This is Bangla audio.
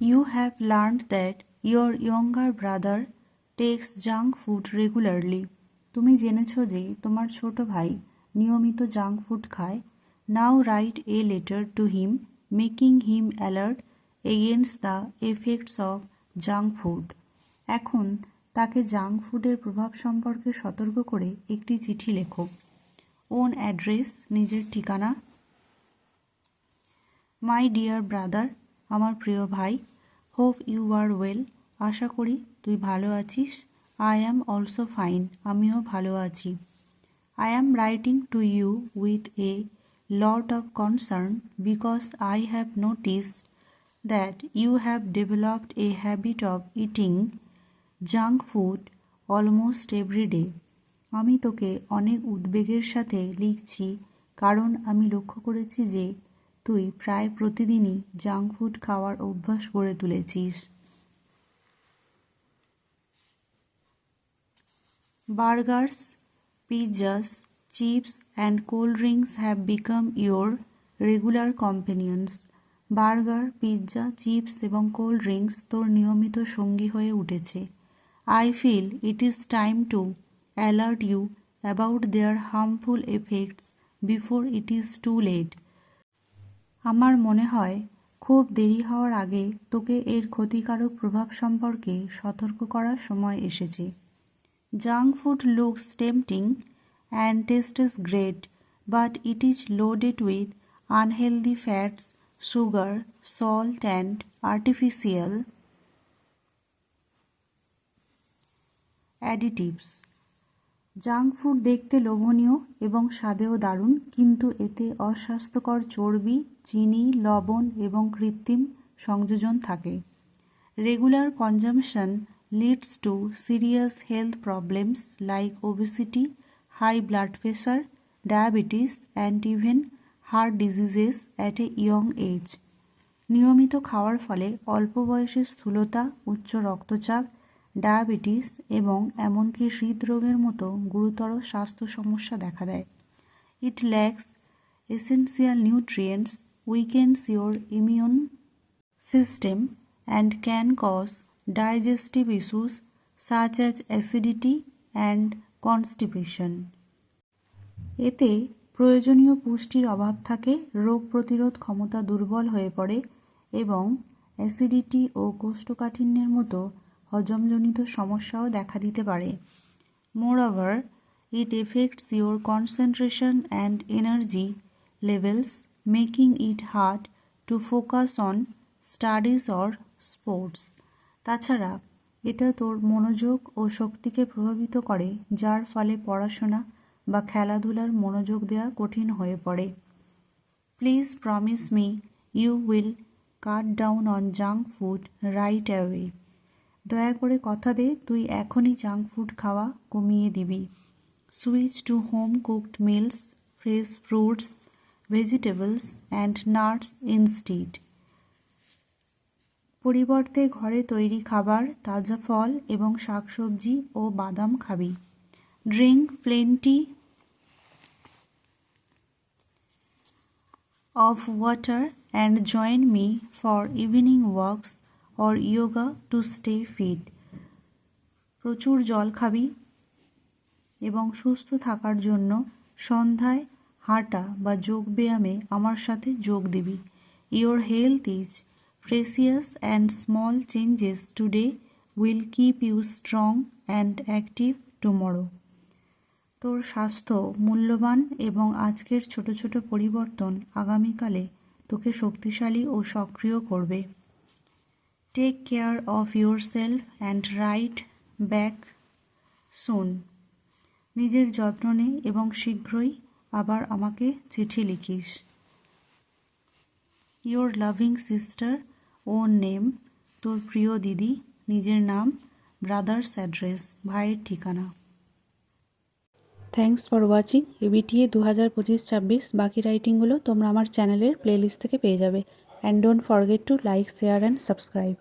You have learned that your younger brother takes junk food regularly. তুমি জেনেছ যে তোমার ছোট ভাই নিয়মিত জাঙ্ক ফুড খায়। Now write a letter to him making him alert against the effects of junk food. এখন তাকে জাঙ্ক ফুডের প্রভাব সম্পর্কে সতর্ক করে একটি চিঠি লেখো। ওন অ্যাড্রেস, নিজের ঠিকানা। মাই ডিয়ার ব্রাদার, আমার প্রিয় ভাই। হোপ ইউ আর ওয়েল, আশা করি তুই ভালো আছিস। আই অ্যাম অলসো ফাইন, আমিও ভালো আছি। I am writing to you with a lot of concern because I have noticed that you have developed a habit of eating junk food almost every day. আমি তোকে অনেক উদ্বেগের সাথে লিখছি কারণ আমি লক্ষ্য করেছি যে তুই প্রায় প্রতিদিনই জাঙ্ক ফুড খাওয়ার অভ্যাস গড়ে তুলেছিস। Burgers, pizzas, chips and cold drinks have become your regular companions. Burger, pizza, chips এবং কোল্ড ড্রিঙ্কস তোর নিয়মিত সঙ্গী হয়ে উঠেছে। I feel it is time to alert you about their harmful effects before it is too late. আমার মনে হয় খুব দেরি হওয়ার আগে তোকে এর ক্ষতিকারক প্রভাব সম্পর্কে সতর্ক করার সময় এসেছে। Junk food looks tempting and tastes great, but it is loaded with unhealthy fats, sugar, salt and artificial additives. Junk food দেখতে লোভনীয় এবং স্বাদেও দারুণ, কিন্তু এতে অস্বাস্থ্যকর চর্বি, চিনি, লবণ এবং কৃত্রিম সংযোজন থাকে। Regular consumption leads to serious health problems like obesity, high blood pressure, diabetes and even heart diseases at a young age. নিয়মিত খাওয়ার ফলে অল্প বয়সে স্থূলতা, উচ্চ রক্তচাপ, ডায়াবেটিস এবং এমনকি হৃদরোগের মতো গুরুতর স্বাস্থ্য সমস্যা দেখা দেয়। It lacks essential nutrients, weakens your immune system and can cause digestive issues such as acidity and constipation. এতে প্রয়োজনীয় পুষ্টির অভাব থাকে, রোগ প্রতিরোধ ক্ষমতা দুর্বল হয়ে পড়ে এবং অ্যাসিডিটি ও কোষ্ঠকাঠিন্যের মতো হজমজনিত সমস্যাও দেখা দিতে পারে। Moreover, it effects your concentration and energy levels, making it hard to focus on studies or sports. তাছাড়া এটা তোর মনোযোগ ও শক্তিকে প্রভাবিত করে, যার ফলে পড়াশোনা বা খেলাধুলার মনোযোগ দেওয়া কঠিন হয়ে পড়ে। Please promise me you will cut down on junk food right away. দয়া করে কথা দে তুই এখনই জাঙ্ক ফুড খাওয়া কমিয়ে দিবি। Switch to home cooked meals, fresh fruits, vegetables and nuts instead. পরিবর্তে ঘরে তৈরি খাবার, তাজা ফল এবং শাকসবজি ও বাদাম খাবি। Drink plenty of water and join me for evening walks or yoga to stay fit. প্রচুর জল খাবি এবং সুস্থ থাকার জন্য সন্ধ্যায় হাঁটা বা যোগ ব্যায়ামে আমার সাথে যোগ দিবি। Your health is precious and small changes today will keep you strong and active tomorrow. তোর স্বাস্থ্য মূল্যবান এবং আজকের ছোট ছোট পরিবর্তন আগামীকালে তোকে শক্তিশালী ও সক্রিয় করবে। Take care of yourself and write back soon. নিজের যত্ন নে এবং শীঘ্রই আবার আমাকে চিঠি লিখিস। Your loving sister, own name, তোর প্রিয় দিদি, নিজের নাম, ব্রাদার্স অ্যাড্রেস, ভাইয়ের ঠিকানা। Thanks for watching. ABTA 2025-26 বাকি রাইটিংগুলো তোমরা আমার চ্যানেলের প্লেলিস্ট থেকে পেয়ে যাবে। And don't forget to like, share and subscribe.